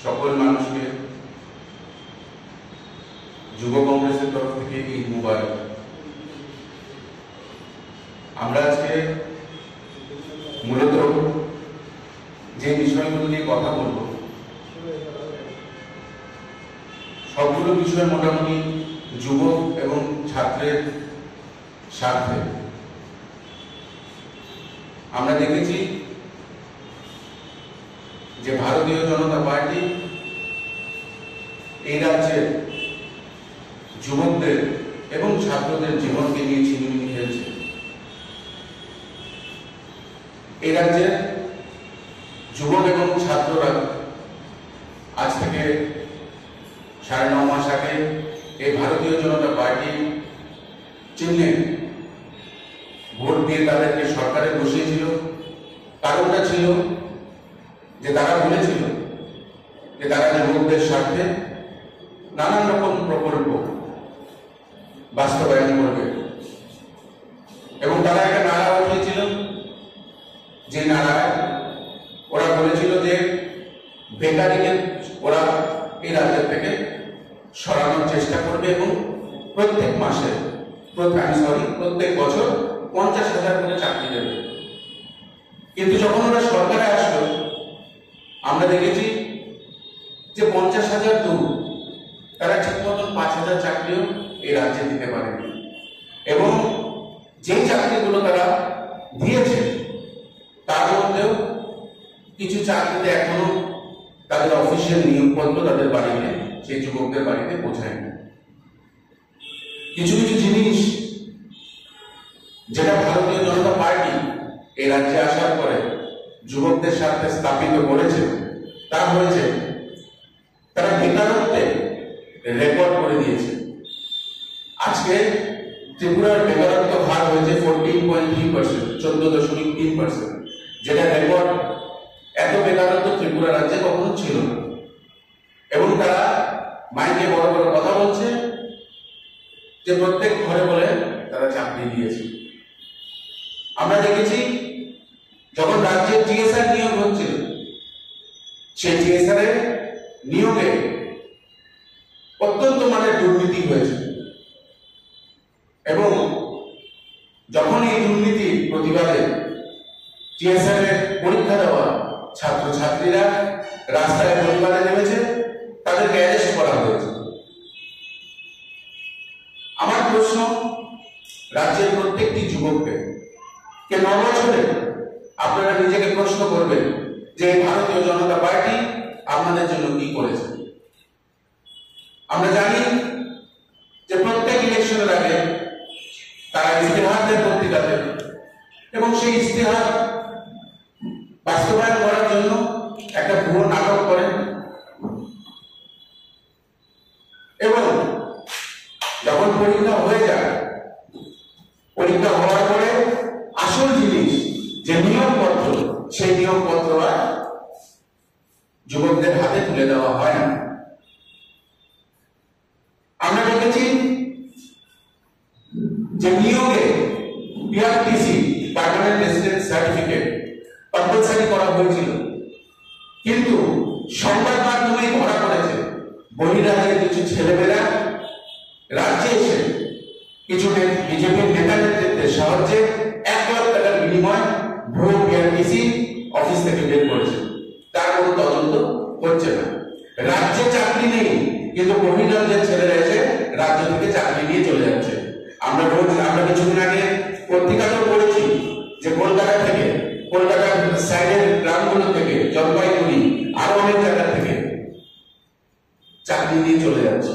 সকল মানুষকে যুব কংগ্রেসের তরফ থেকে ঈদ মুবারক। আমরা আজকে মূলত যে বিষয়গুলো নিয়ে কথা বলব, সবগুলো বিষয় মোটামুটি যুবক এবং ছাত্রের স্বার্থে। আমরা দেখেছি যে ভারতীয় জনতা পার্টি এই রাজ্যের যুবকদের এবং ছাত্রদের জীবনকে নিয়ে ছিনিমিনি খেলছে। এই রাজ্যের যুবক এবং ছাত্ররা আজ থেকে 9.5 মাস আগে এই ভারতীয় জনতা পার্টি চিহ্নে ভোট দিয়ে তাদেরকে সরকারে বসিয়েছিল। কারণটা ছিল যে তারা বলেছিল যে তারা যুবকদের স্বার্থে নানান রকম প্রকল্প বাস্তবায়ন করবে এবং তারা একটা নারা উঠিয়েছিল, যে নারায় ওরা বলেছিল যে বেকারিকে ওরা এই রাজ্য থেকে সরানোর চেষ্টা করবে এবং প্রত্যেক মাসে প্রত্যেক বছর 50,000 করে চাকরি দেবে। কিন্তু যখন ওরা সরকারে আসলো, আমরা দেখেছি যে 50,000 দূর, তারা ঠিক মতন 5,000 চাকরিও এই রাজ্যে দিতে পারেনি। এবং যে চাকরিগুলো তারা দিয়েছে তার মধ্যেও কিছু চাকরিতে এখনো তাদের অফিসিয়াল নিয়োগপত্র তাদের বাড়িতে, সেই যুবকদের বাড়িতে পৌঁছায়নি। কিছু কিছু জিনিস যেটা ভারতীয় জনতা পার্টি এই রাজ্যে আসার পরে যুবকদের সাথে স্থাপিত করেছে, তা হয়েছে তারা বেকারত্বে রেকর্ড করে দিয়েছে। আজকে ত্রিপুরার বেকারত্ব হার হয়েছে 14.3%, 14.3%, যেটা রেকর্ড। এত বেকারত্ব ত্রিপুরা রাজ্যে কখনো ছিল না। এবং তারা মাইকে বড় বড় কথা বলছে যে প্রত্যেক ঘরে বলে তারা চাকরি দিয়েছে। আমরা দেখেছি যখন রাজ্যের টিএসআর নিয়োগ হচ্ছিল, সেই টিএসআর এর নিয়োগে অত্যন্ত মানের দুর্নীতি হয়েছে এবং যখন এই দুর্নীতির প্রতিবাদে টিএসআর এর পরীক্ষা দেওয়া ছাত্রছাত্রীরা রাস্তায় প্রতিবাদে নেমেছে, তাদেরকে অ্যারেস্ট করা হয়েছে। আমার প্রশ্ন রাজ্যের প্রত্যেকটি যুবককে, 9 বছরে আপনারা নিজেকে প্রশ্ন করবেন যে ভারতীয় জনতা পার্টি আপনাদের জন্য কি করেছে। আমরা জানি যে প্রত্যেক ইলেকশনের আগে তারা ইস্তেহার দেয় পত্রিকাতে এবং সেই ইস্তেহার বাস্তবায়ন করার জন্য একটা ভুয়ো নাটক করেন এবং যখন পরীক্ষা হয়ে যায়, পরীক্ষা হওয়ার পরে আসল জিনিস যে নিয়োগপত্র, সেই নিয়োগপত্র আর যুবকদের হাতে তুলে দেওয়া হয় না। আমরা দেখেছি যে নিয়োগে PRTC, permanent residence certificate compulsory করা হয়েছিল, কিন্তু সংবাদ মাধ্যমে ধরা পড়েছে বহিরাজ্যের কিছু ছেলেমেয়েরা রাজ্যে এসে কিছু বিজেপির নেতা নেতৃত্বের সাহায্যে 1 লাখ টাকার বিনিময় ভুয়ো পিআরটিসি অফিস থেকে বের করেছে। তার কোনো তদন্ত হচ্ছে না। রাজ্যে চাকরি নেই, কিন্তু বহিরাজ্যের ছেলেরা এসে রাজ্য থেকে চাকরি নিয়ে চলে যাচ্ছে। আমরা কিছুদিন আগে পত্রিকাতেও পড়েছি যে কলকাতার সাইডের গ্রামগুলো থেকে, জলপাইগুড়ি, আরো অনেক জায়গা থেকে চাকরি নিয়ে চলে যাচ্ছে।